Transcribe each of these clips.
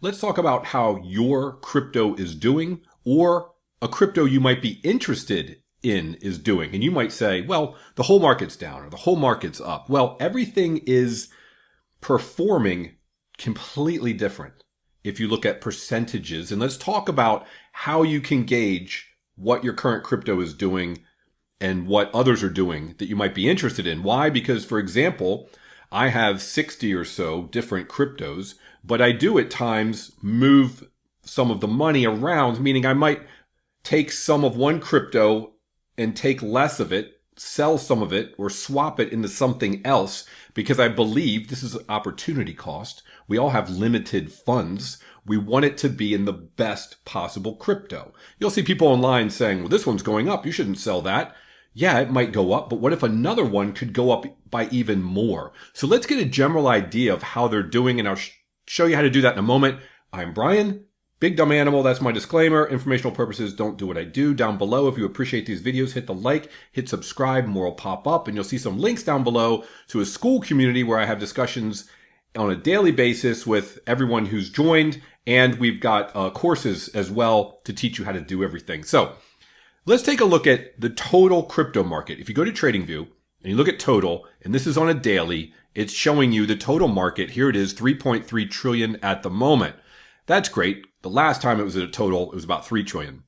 let's talk about how your crypto is doing, or a crypto you might be interested in is doing. And you might say, well, the whole market's down or the whole market's up. Well, everything is performing completely different if you look at percentages. And let's talk about how you can gauge what your current crypto is doing and what others are doing that you might be interested in. Why? Because, for example, I have 60 or so different cryptos, but I do at times move some of the money around, meaning I might take some of one crypto and take less of it, sell some of it, or swap it into something else, because I believe this is opportunity cost. We all have limited funds. We want it to be in the best possible crypto. You'll see people online saying, well, this one's going up, you shouldn't sell that. Yeah, it might go up, but what if another one could go up by even more? So let's get a general idea of how they're doing, and I'll show you how to do that in a moment. I'm Brian, Big Dumb Animal. That's my disclaimer. Informational purposes, don't do what I do. Down below, if you appreciate these videos, hit the like, hit subscribe, more will pop up, and you'll see some links down below to a school community where I have discussions on a daily basis with everyone who's joined, and we've got courses as well to teach you how to do everything. So let's take a look at the total crypto market. If you go to TradingView and you look at total, and this is on a daily, it's showing you the total market. Here it is, 3.3 trillion at the moment. That's great. The last time it was at a total, it was about 3 trillion.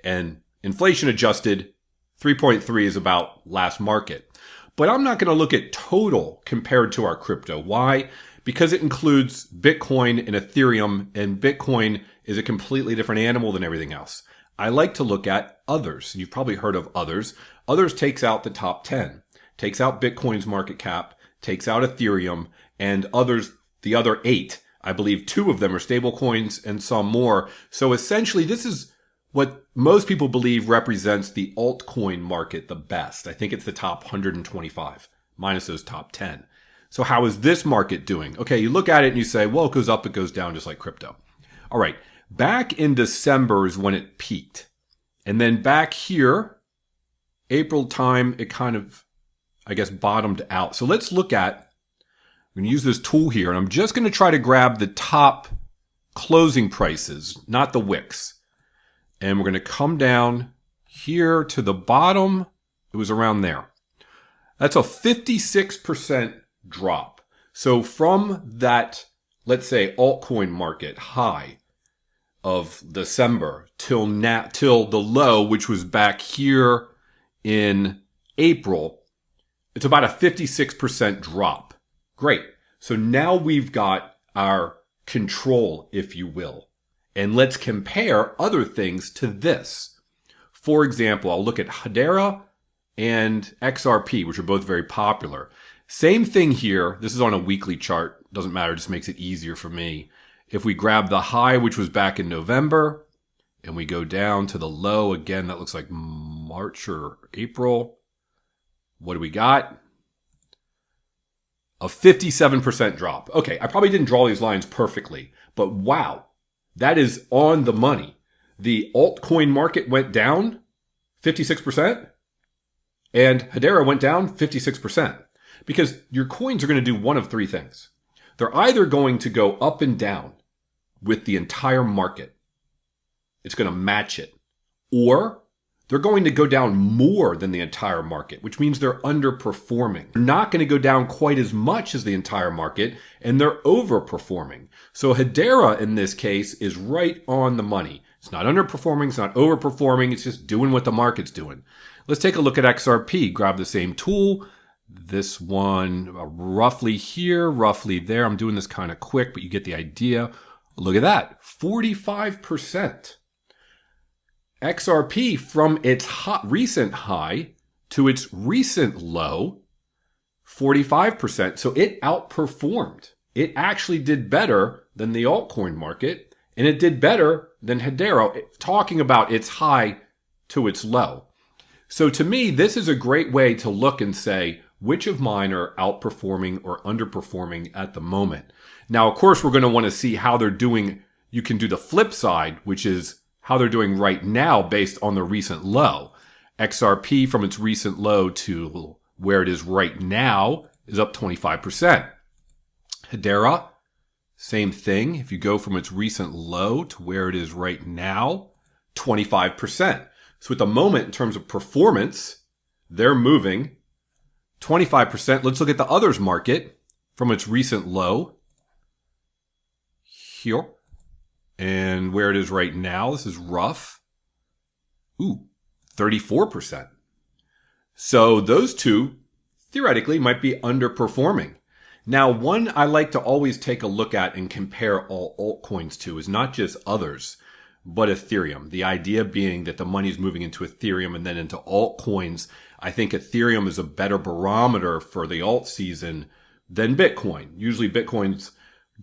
And inflation adjusted, 3.3 is about last market. But I'm not going to look at total compared to our crypto. Why? Because it includes Bitcoin and Ethereum, and Bitcoin is a completely different animal than everything else. I like to look at others. You've probably heard of others. Others takes out the top 10, takes out Bitcoin's market cap, takes out Ethereum, and others, the other 8. I believe 2 of them are stable coins and some more. So essentially, this is what most people believe represents the altcoin market the best. I think it's the top 125 minus those top 10. So how is this market doing? Okay, you look at it and you say, well, it goes up, it goes down, just like crypto. All right. Back in December is when it peaked. And then back here, April time, it kind of, I guess, bottomed out. So let's look at, I'm going to use this tool here, and I'm just going to try to grab the top closing prices, not the wicks. And we're going to come down here to the bottom. It was around there. That's a 56% drop. So from that, let's say, altcoin market high of December till now, till the low, which was back here in April, it's about a 56% drop. Great. So now we've got our control, if you will. And let's compare other things to this. For example, I'll look at Hideera and XRP, which are both very popular. Same thing here. This is on a weekly chart. Doesn't matter. Just makes it easier for me. If we grab the high, which was back in November, and we go down to the low, again, that looks like March or April. What do we got? A 57% drop. Okay, I probably didn't draw these lines perfectly, but wow, that is on the money. The altcoin market went down 56%, and Hideera went down 56%. Because your coins are going to do one of 3 things. They're either going to go up and down with the entire market. It's going to match it. Or they're going to go down more than the entire market, which means they're underperforming. They're not going to go down quite as much as the entire market, and they're overperforming. So Hideera, in this case, is right on the money. It's not underperforming, it's not overperforming, it's just doing what the market's doing. Let's take a look at XRP. Grab the same tool. This one roughly here, roughly there. I'm doing this kind of quick, but you get the idea. Look at that, 45%. XRP from its recent high to its recent low, 45%. So it outperformed. It actually did better than the altcoin market, and it did better than Hideera, talking about its high to its low. So to me, this is a great way to look and say, which of mine are outperforming or underperforming at the moment? Now, of course, we're going to want to see how they're doing. You can do the flip side, which is how they're doing right now based on the recent low. XRP from its recent low to where it is right now is up 25%. Hideera, Same thing. If you go from its recent low to where it is right now, 25%. So at the moment, in terms of performance, they're moving 25%. Let's look at the others market from its recent low here and where it is right now. This is rough. 34%. So those two theoretically might be underperforming. Now, one I like to always take a look at and compare all altcoins to is not just others, but Ethereum. The idea being that the money is moving into Ethereum and then into altcoins. I think Ethereum is a better barometer for the alt season than Bitcoin. Usually Bitcoin's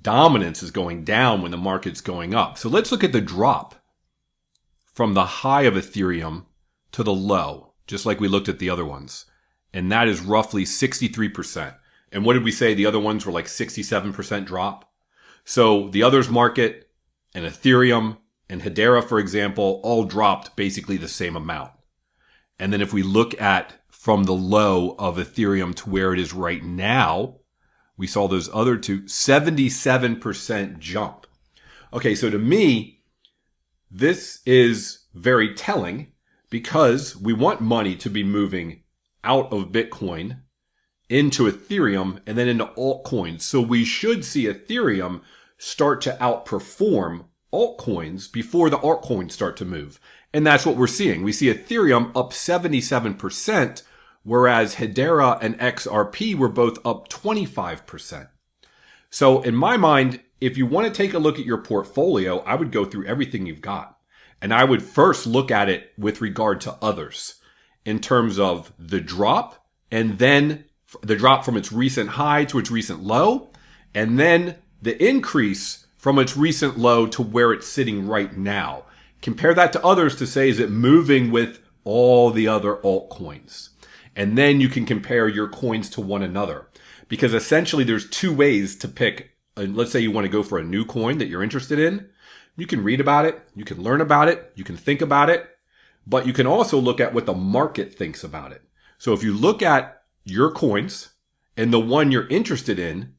dominance is going down when the market's going up. So let's look at the drop from the high of Ethereum to the low, just like we looked at the other ones. And that is roughly 63%. And what did we say? The other ones were like 67% drop. So the others market and Ethereum and Hideera, for example, all dropped basically the same amount. And then if we look at from the low of Ethereum to where it is right now, we saw those other two, 77% jump. Okay, so to me, this is very telling because we want money to be moving out of Bitcoin into Ethereum and then into altcoins. So we should see Ethereum start to outperform altcoins before the altcoins start to move. And that's what we're seeing. We see Ethereum up 77%, whereas Hideera and XRP were both up 25%. So in my mind, if you want to take a look at your portfolio, I would go through everything you've got. And I would first look at it with regard to others in terms of the drop and then the drop from its recent high to its recent low, and then the increase from its recent low to where it's sitting right now. Compare that to others to say, is it moving with all the other altcoins? And then you can compare your coins to one another. Because essentially there's two ways to pick. Let's say you want to go for a new coin that you're interested in. You can read about it. You can learn about it. You can think about it. But you can also look at what the market thinks about it. So if you look at your coins and the one you're interested in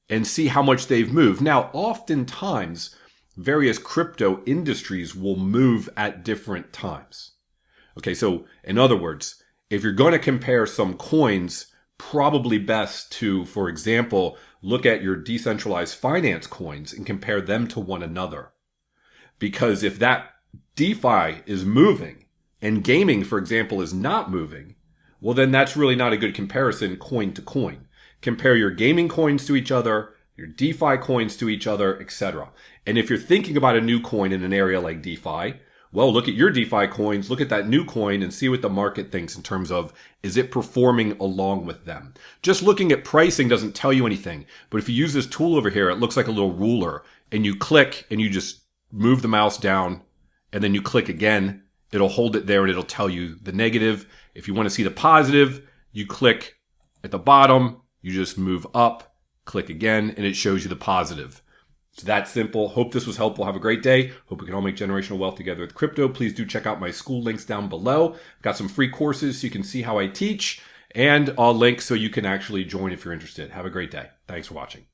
and see how much they've moved. Now, oftentimes, various crypto industries will move at different times. Okay, so in other words, if you're going to compare some coins, probably best to, for example, look at your decentralized finance coins and compare them to one another. Because if that DeFi is moving and gaming, for example, is not moving, well, then that's really not a good comparison coin to coin. Compare your gaming coins to each other, your DeFi coins to each other, etc. And if you're thinking about a new coin in an area like DeFi, well, look at your DeFi coins, look at that new coin and see what the market thinks in terms of, is it performing along with them? Just looking at pricing doesn't tell you anything. But if you use this tool over here, it looks like a little ruler and you click and you just move the mouse down and then you click again, it'll hold it there and it'll tell you the negative. If you want to see the positive, you click at the bottom, you just move up, click again, and it shows you the positive. It's that simple. Hope this was helpful. Have a great day. Hope we can all make generational wealth together with crypto. Please do check out my school links down below. I've got some free courses so you can see how I teach, and I'll link so you can actually join if you're interested. Have a great day. Thanks for watching.